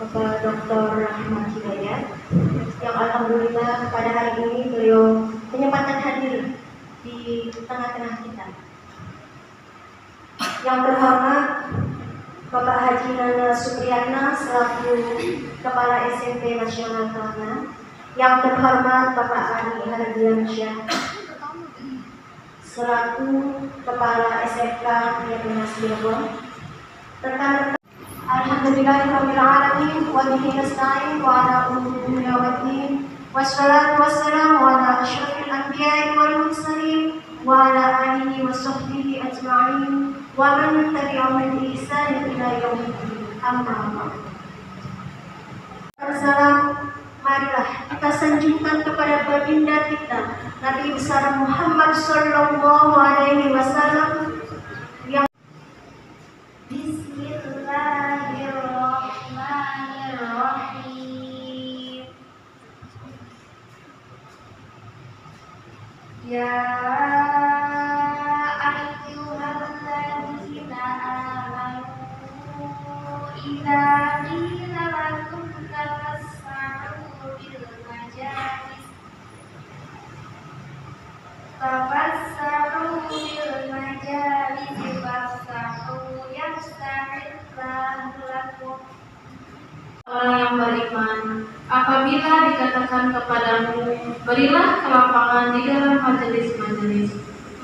Bapak Dr. Rahmat Hidayat, yang alhamdulillah pada hari ini beliau menyempatkan hadir di tengah-tengah kita. Yang terhormat Bapak Haji Nana Supriyatna selaku Kepala SMP Nasional Kelana, yang terhormat Bapak Ani Hardiansyah selaku Kepala SMK Yatinas Cirebon, rekan-rekan. Alhamdulillahirabbil alamin wa bihi nasta'in wa ala umuri dunya waddin wassalatu wassalamu ala asyrafil anbiya'i wal mursalin wa ala alihi wa sahbihi ajma'in wa man tabi'ahum bi ihsan ila yaumiddin. Amma ba'd. Salam, marilah kita sanjungkan kepada baginda kita Nabi besar Muhammad sallallahu alaihi wasallam yang Bismillahirrahmanirrahim. Ya ayyuhalladzina amanu idza qila lakum tafassahu bil majalis fafsahu yafsahillahu lakum. Orang yang beriman, apabila dikatakan kepadamu, berilah kelapangan di dalam majelis-majelis,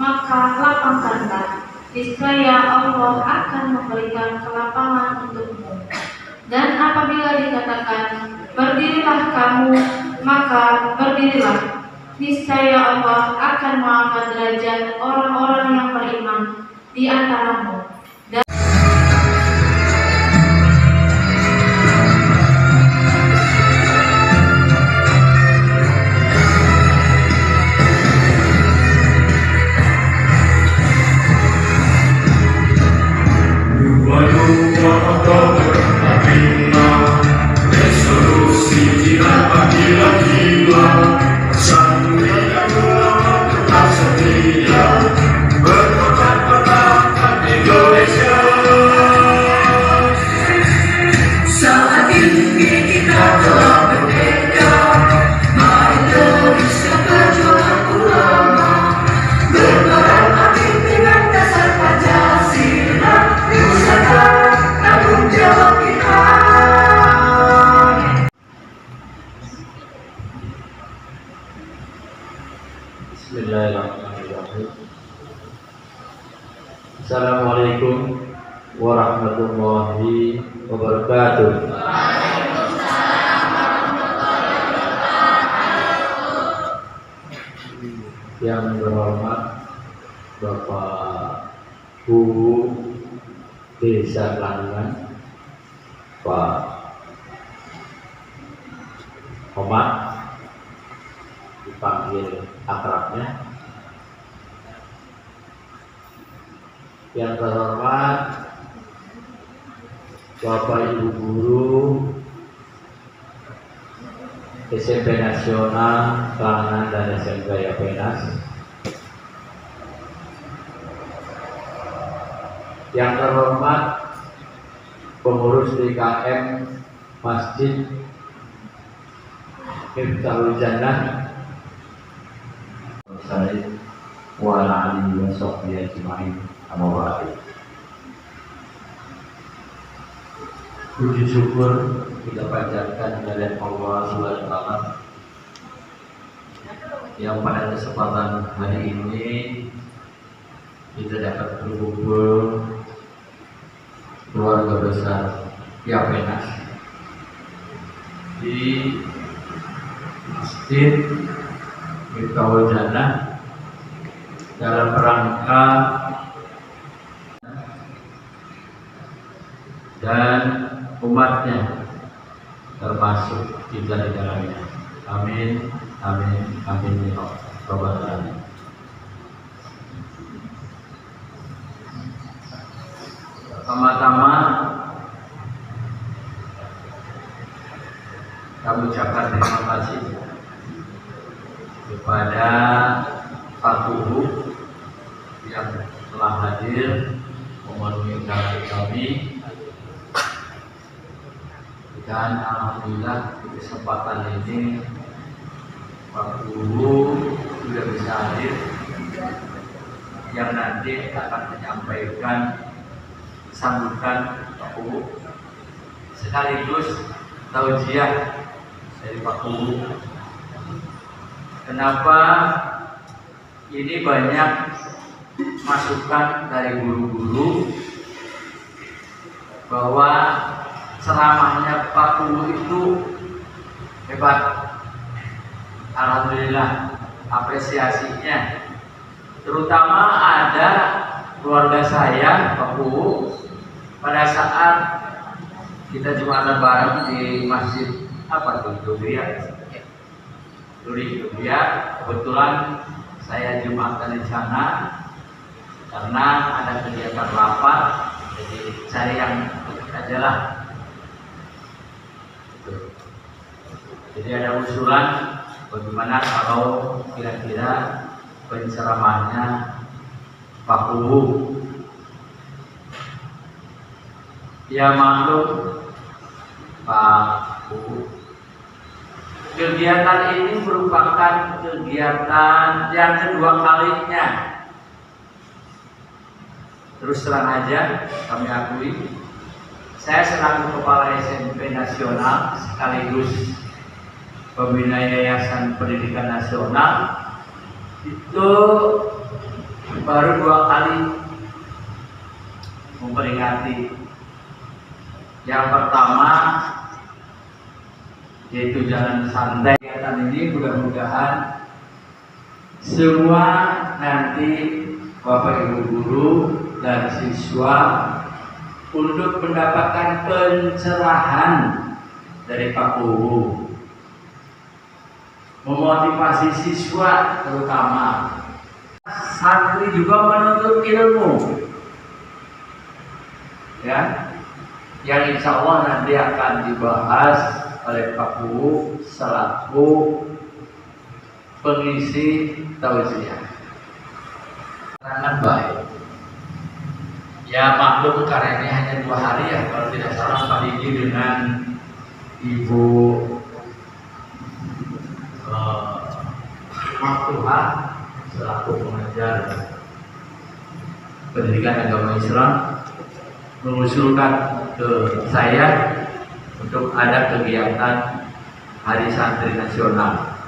maka lapangkanlah. Niscaya Allah akan memberikan kelapangan untukmu. Dan apabila dikatakan, berdirilah kamu, maka berdirilah. Niscaya Allah akan mengangkat derajat orang-orang yang beriman di antaramu. Bismillahirrahmanirrahim. Assalamualaikum warahmatullahi wabarakatuh. Yang terhormat Bapak Guru Desa Kelangan, Pak Omar, dipanggil akrabnya. Yang terhormat Bapak Ibu Guru SMP Nasional Kelangan dan SMK Yapenas. Yang terhormat pengurus DKM Masjid Miftahul Jannah wa ala alihi wa sahbihi ajma'in. Amma ba'du. Puji syukur kita panjatkan kepada Allah Subhanahu wa taala yang pada kesempatan hari ini kita dapat berkumpul keluarga besar Yapenas di Masjid Miftahul Jannah dalam rangka dan umatnya termasuk kita di dalamnya. Amin, amin, amin ya Rabbal alamin. Pertama-tama kami ucapkan terima kasih kepada Pak Guru yang telah hadir memenuhi undangan kami Dan alhamdulillah di kesempatan ini Pak Guru sudah bisa hadir yang nanti akan menyampaikan sambutan Pak Guru sekaligus tausiah dari Pak Guru. Kenapa ini banyak masukan dari guru-guru bahwa ceramahnya Pak Guru itu hebat. Alhamdulillah, apresiasinya. Terutama ada keluarga saya, Pak Guru, pada saat kita Jumatan bareng di masjid apa tuh, Duriya. Kebetulan saya Jumatan di sana karena ada kegiatan rapat, jadi cari yang aja lah. Jadi ada usulan bagaimana kalau kira-kira penceramahnya Pak Guru. Ya maklum Pak Guru, kegiatan ini merupakan kegiatan yang kedua kalinya. Terus terang aja kami akui, saya selaku Kepala SMP Nasional sekaligus Pembina Yayasan Pendidikan Nasional itu baru 2 kali memperingati. Yang pertama yaitu Jalan Santai. Kegiatan ini mudah-mudahan semua nanti Bapak Ibu guru dan siswa untuk mendapatkan pencerahan dari Pak Guru, memotivasi siswa terutama santri juga menuntut ilmu, ya, yang insya Allah nanti akan dibahas oleh Pak Guru selaku pengisi tausiah. Sangat baik. Ya maklum karena ini hanya 2 hari ya, kalau tidak salah Pak Didi dengan Ibu Maktuha selaku pengajar pendidikan agama Islam mengusulkan ke saya untuk ada kegiatan Hari Santri Nasional.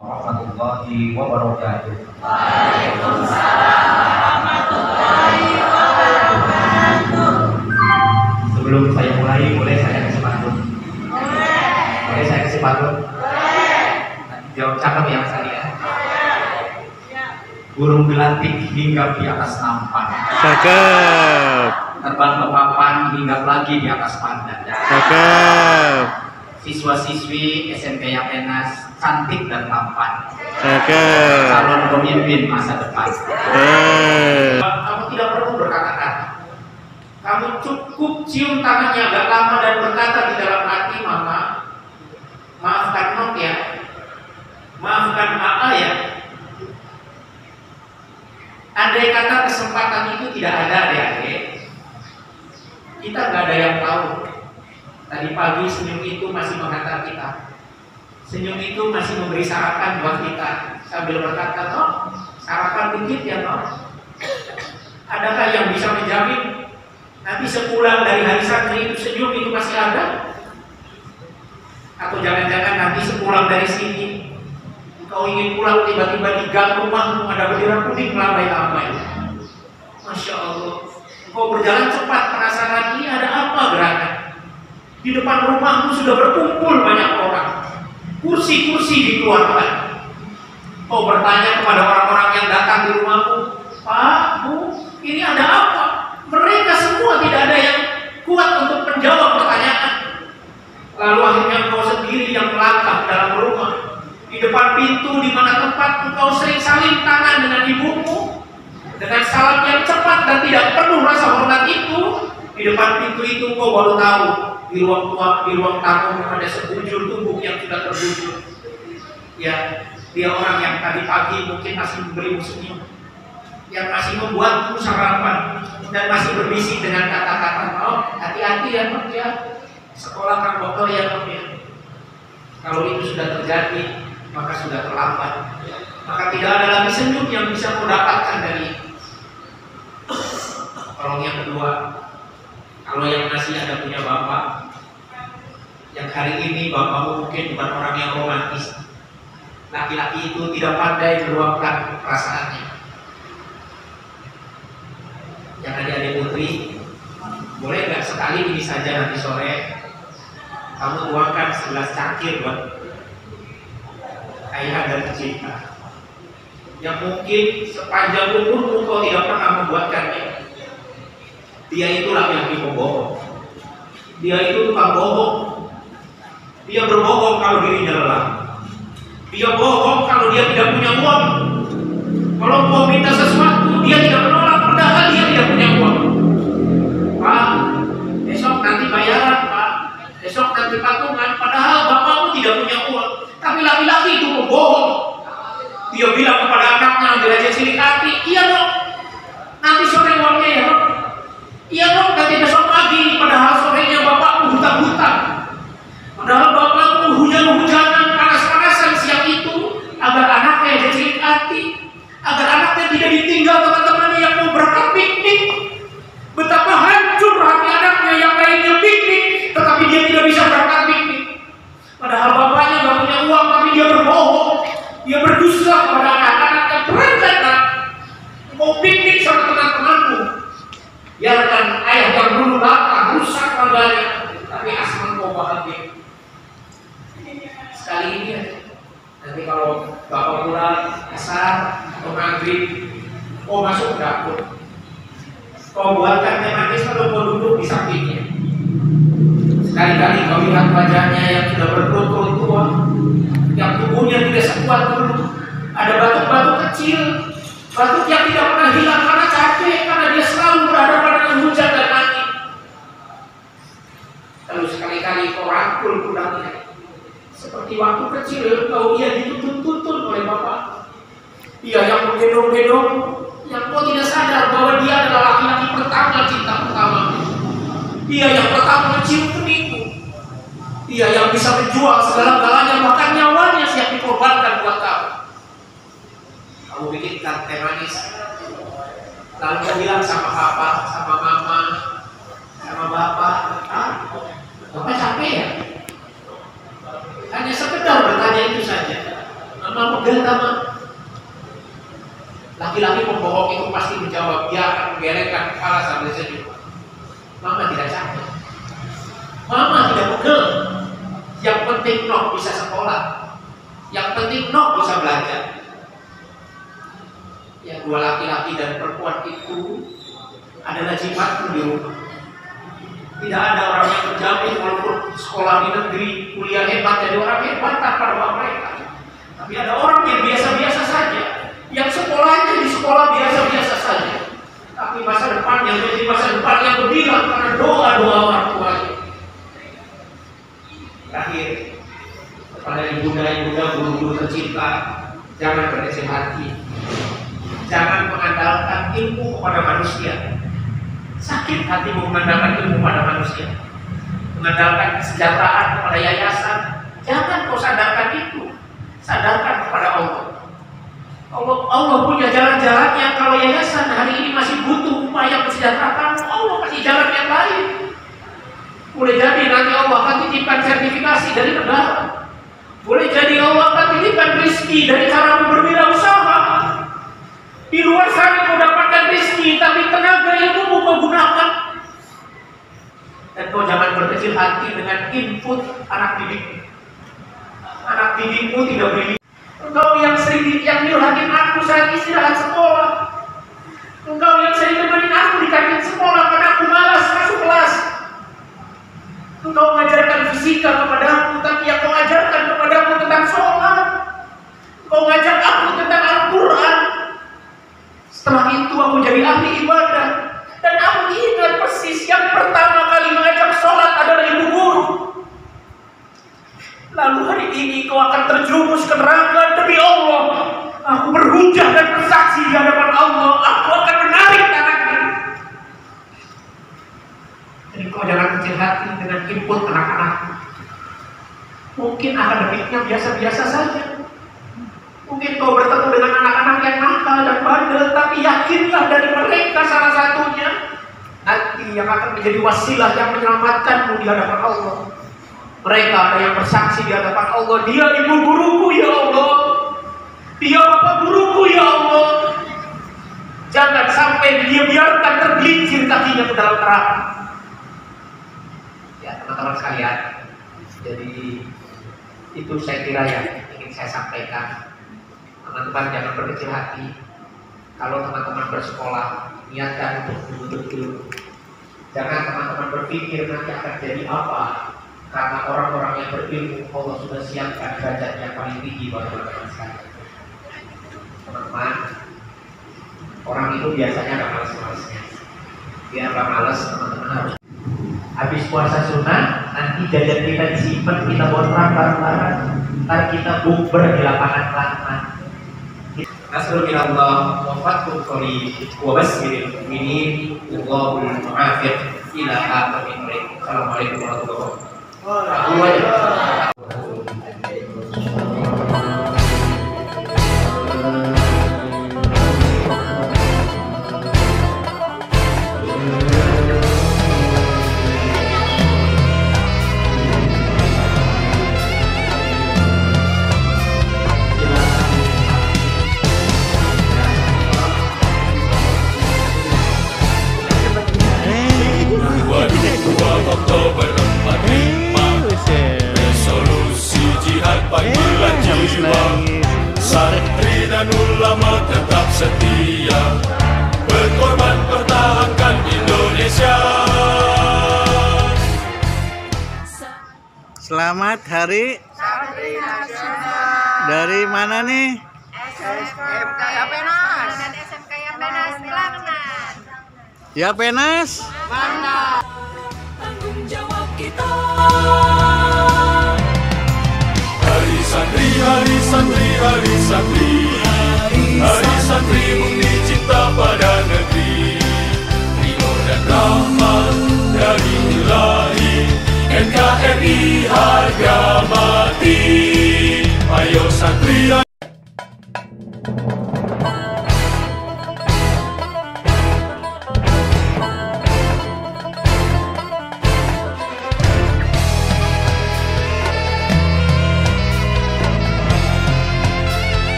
Warahmatullahi wabarakatuh. Waalaikumsalam warahmatullahi wabarakatuh. Sebelum saya mulai, boleh saya kasih pantun? Boleh saya kasih pantun? Jawab cakep ya Mas Ali ya. Burung gelantik hinggap di atas nampan. Cakep. Terbang ke papan hinggap lagi di atas pandan. Cakep. Siswa-siswi SMP Yapenas cantik dan tampan. Cakep. Calon pemimpin masa depan. Kamu tidak perlu berkata-kata. Kamu cukup cium tangannya agak lama dan berkata di dalam hati, Mama, maafkan Nok ya, maafkan AA ya. Andai kata kesempatan itu tidak ada adik-adik, kita nggak ada yang tahu. Tadi pagi senyum itu masih menghantar kita, senyum itu masih memberi sarapan buat kita sambil berkata, Nok, sarapan dikit ya Nok. Adakah yang bisa menjamin nanti sepulang dari hari santri itu senyum itu masih ada? Atau jangan-jangan nanti sepulang dari sini kau ingin pulang, tiba-tiba di gang rumahmu ada bendera kuning melambai-lambai. Masya Allah, kau berjalan cepat penasaran ini ada apa gerakan. Di depan rumahmu sudah berkumpul banyak orang, kursi-kursi dikeluarkan. Kau bertanya kepada orang-orang yang datang di rumahmu, Pak, Bu, ini ada apa? Mereka semua tidak ada yang kuat untuk menjawab pertanyaan. Lalu akhirnya kau sendiri yang melangkah dalam rumah. Di depan pintu di mana tempat engkau sering saling tangan dengan ibumu, dengan salam yang cepat dan tidak penuh rasa hormat itu, di depan pintu itu engkau baru tahu di ruang tamu ada sebujur tubuh yang sudah terbujur. Ya, dia orang yang tadi pagi mungkin masih memberimu senyum, yang masih membuatmu sarapan, dan masih berbisik dengan kata-kata, oh hati-hati ya Nok ya, sekolah kan kotor ya Nok ya. Kalau itu sudah terjadi, maka sudah terlambat. Maka tidak ada lagi senyum yang bisa kau dapatkan dari itu. Tolong yang kedua, kalau yang masih ada punya bapak, yang hari ini bapakmu mungkin bukan orang yang romantis. Laki-laki itu tidak pandai meluapkan perasaannya. Yang adik-adik putri, boleh nggak sekali ini saja nanti sore kamu tuangkan 11 cangkir buat ayah dan tercinta yang mungkin sepanjang umurmu kau tidak pernah membuatkannya. Dia itu laki-laki pembohong. Dia itu tukang bohong. Dia berbohong kalau dirinya lelah. Dia bohong kalau dia tidak punya uang. Kalau kau minta sesuatu, dia tidak menolak padahal dia tidak punya uang. Pak, besok nanti bayaran Pak. Besok nanti patungan, padahal bapakmu tidak punya uang. Tapi laki-laki itu membohong. Dia bilang kepada anaknya, ambil aja silik hati. Iya dong, nanti sore uangnya ya dong. Iya dong, nanti besok pagi. Padahal sorenya bapakmu hutang-hutang. Padahal bapakmu hujan-hujanan, panas-panasan siang itu agar anaknya jadi silik hati, agar anaknya tidak ditinggal teman-temannya yang mau berangkat piknik. Betapa hancur hati anaknya yang lainnya piknik, tetapi dia tidak bisa berangkat piknik. Padahal bapaknya gak punya uang, tapi dia berbohong. Dia berdusta kepada anak-anak yang berencana mau piknik sama teman-temanmu. Biarkan ayah yang dulu lapar, rusak bangganya, tapi asal kau bahagia. Sekali ini nanti kalau bapak pulang asar atau maghrib, kau masuk ke dapur, kau buatkan teh manis kalau kau duduk di sampingnya. Sekali-kali kau lihat wajahnya yang sudah berkerut-kerut tua, yang tubuhnya tidak sekuat dulu. Ada batuk-batuk kecil, batuk yang tidak pernah hilang karena capek, karena dia selalu berhadapan dengan hujan dan angin. Lalu sekali-kali kau rangkul pundaknya, seperti waktu kecil kau ia dituntun-tuntun oleh bapak. Dia yang menggendong-gendong, yang kau tidak sadar bahwa dia adalah laki-laki pertama, cinta pertama. Dia yang pertama mencium keningmu. Dia yang bisa menjual segala-galanya, bahkan nyawanya siap dikorbankan buat kamu. Kamu bikinkan teh manis, lalu kau bilang sama papa, sama mama, sama bapak, bapak capek ya? Hanya sekedar bertanya itu saja. Mama pegel sama. Laki-laki pembohong itu pasti menjawab, dia akan menggelengkan kepala sambil senyum. Mama tidak capek, mama tidak pegel. Yang penting Nok bisa sekolah, yang penting Nok bisa belajar. Yang dua laki-laki dan perempuan itu adalah jimatmu di rumah. Tidak ada orang yang terjamin walaupun sekolah di negeri, kuliah hebat jadi orang hebat tanpa doa mereka. Tapi ada orang yang biasa-biasa saja, yang sekolahnya di sekolah biasa-biasa saja, tapi masa depannya menjadi masa depan yang gemilang karena doa-doa orang tuanya. Terakhir, kepada ibunda-ibunda, guru-guru tercinta, jangan berkecil hati, jangan mengandalkan ilmu kepada manusia. Sakit hatimu mengandalkan ilmu pada manusia, mengandalkan kesejahteraan kepada yayasan. Jangan kau sandarkan itu, sandarkan kepada Allah. Allah punya jalan-jalannya. Kalau yayasan hari ini masih butuh upaya kesejahteraan, Allah kasih jalan yang lain. Boleh jadi nanti Allah akan titipkan sertifikasi dari negara. Boleh jadi Allah akan titipkan rezeki dari cara berwirausaha. Di luar sana kau dapatkan rezeki, tapi tenaga ilmu kau gunakan. Dan kau jangan berkecil hati dengan input anak didikmu. Anak didikmu tidak beri. Engkau yang sering yang nyurhatin aku saat istirahat sekolah. Engkau yang sering temenin aku di kantin sekolah karena aku malas masuk kelas. Engkau mengajarkan fisika kepadaku, tapi yang kau ajarkan kepadaku tentang sholat. Kau ngajak aku tentang Al-Quran. Setelah itu aku jadi ahli ibadah. Dan aku ingat persis yang pertama kali mengajak sholat adalah ibu guru. Lalu hari ini kau akan terjerumus ke neraka. Demi Allah, aku berhujah dan bersaksi di hadapan Allah, aku akan menarik tangannya. berjalan kecil hati dengan input anak-anak. Mungkin akademiknya biasa-biasa saja. Mungkin kau bertemu dengan anak-anak yang nakal dan bandel, tapi yakinlah dari mereka salah satunya nanti yang akan menjadi wasilah yang menyelamatkanmu di hadapan Allah. Mereka ada yang bersaksi di hadapan Allah, dia ibu guruku ya Allah, dia bapak guruku ya Allah. Jangan sampai dia biarkan tergelincir kakinya ke dalam neraka. Ya teman-teman sekalian, jadi itu saya kira yang ingin saya sampaikan. Teman-teman jangan berkecil hati. Kalau teman-teman bersekolah, niatkan untuk betul-betul. Jangan teman-teman berpikir nanti akan jadi apa. Karena orang-orang yang berilmu Allah sudah siapkan derajat yang paling tinggi buat teman-teman sekalian. Teman-teman, orang itu biasanya ada malas-malasnya. Biar gak malas, teman-teman harus habis puasa sunnah, nanti jajan kita disimpan, kita buat bareng-bareng. Ntar kita bukber di lapangan Kelaten. Nasrulillah wa fathul qarib wa basyiril mu'minin wallahul mu'afiq ila aqwamit thariq. Assalamualaikum warahmatullahi wabarakatuh. Oktober 45, resolusi jihad panggilan jiwa, santri dan ulama tetap setia, berkorban pertahankan Indonesia. Selamat Hari Santri Nasional. dari mana nih? SMK Yapenas. Dan SMK Yapenas Kelaten. Yapenas. Tanggung jawab kita. Hari santri, hari santri, hari santri, hari santri murni cinta pada negeri. Ridho dan rahmat dari Ilahi, NKRI harga mati. Ayo santri.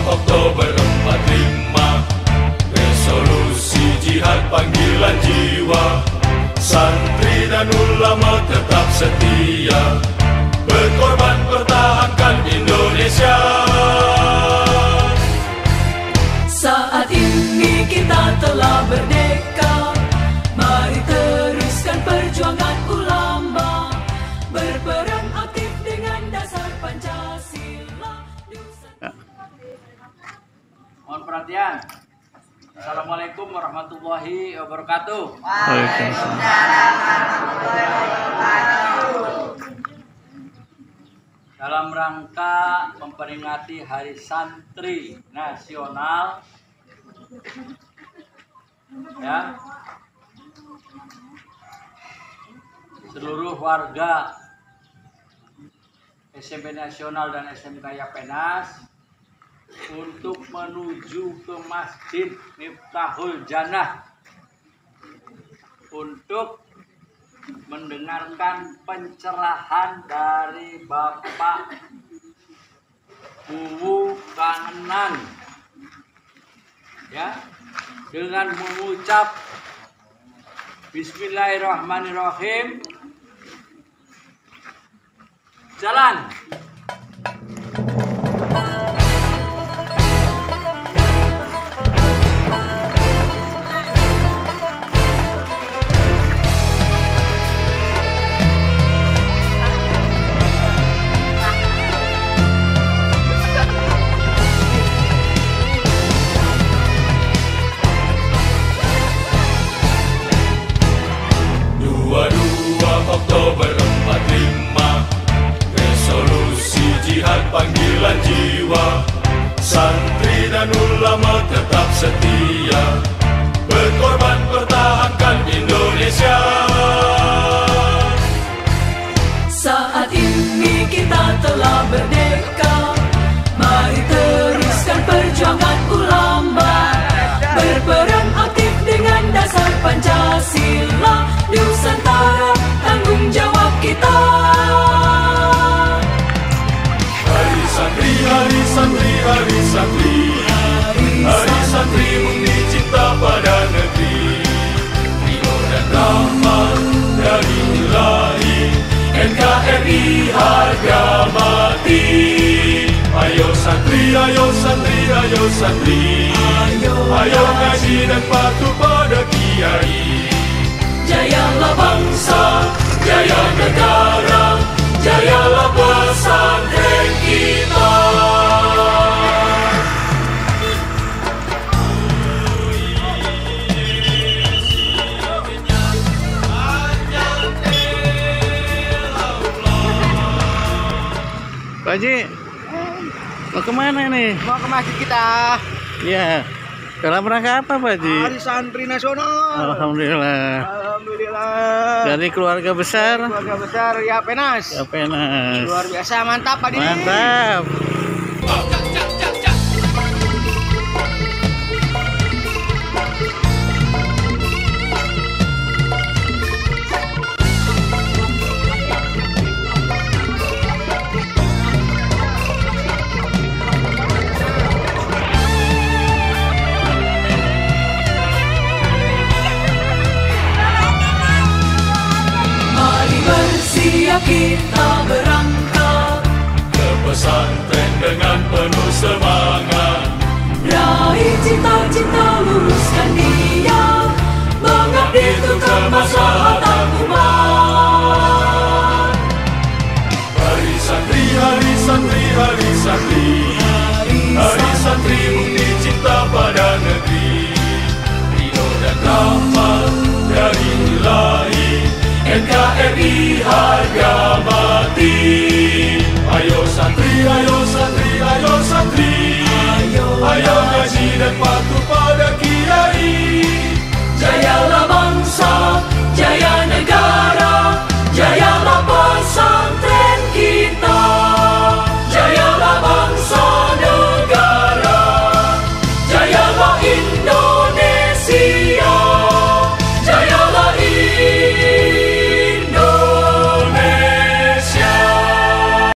Oktober 45, resolusi jihad panggilan jiwa, santri dan ulama tetap setia, berkorban pertahankan Indonesia. Saat ini kita telah merdeka, mari teruskan perjuangan ulama, berperan aktif dengan dasar Pancasila. Mohon perhatian. Assalamualaikum warahmatullahi wabarakatuh. Waalaikumsalam warahmatullahi wabarakatuh. Dalam rangka memperingati Hari Santri Nasional, ya, seluruh warga SMP Nasional dan SMK Yapenas untuk menuju ke Masjid Miftahul Jannah untuk mendengarkan pencerahan dari Bapak Wuwu Kangenan, ya, dengan mengucap Bismillahirrahmanirrahim. Jalan. Oktober 45, resolusi dan ulama tetap setia, berkorban pertahankan Indonesia. Saat ini kita telah merdeka, mari teruskan perjuangan ulama, berperan aktif dengan dasar Pancasila, Nusantara tanggung jawab kita. Hari santri, hari santri, hari santri, hari santri bukti cinta pada negeri, ridho dan rahmat dari Ilahi, NKRI harga mati. Ayo santri, ayo santri, ayo santri, ayo ngaji dan patuh pada kiai. Jayalah bangsa, Jaya negara, jayalah pesantren kita. Pak Haji, mau kemana nih? Mau ke masjid kita. Ya, dalam rangka apa Pak Haji? Hari Santri Nasional. Alhamdulillah. Alhamdulillah. Dari keluarga besar. Keluarga besar ya Penas. Ya Penas. Luar biasa, mantap Pak Didi. Mantap. mari bersiap kita berangkat Ke pesantren dengan penuh semangat, raih cita-cita, luruskan niat, mengabdi untuk kemaslahatan umat. hari santri, hari santri, hari santri, hari santri bukti cinta pada negeri, ridho dan rahmat dari Ilahi, NKRI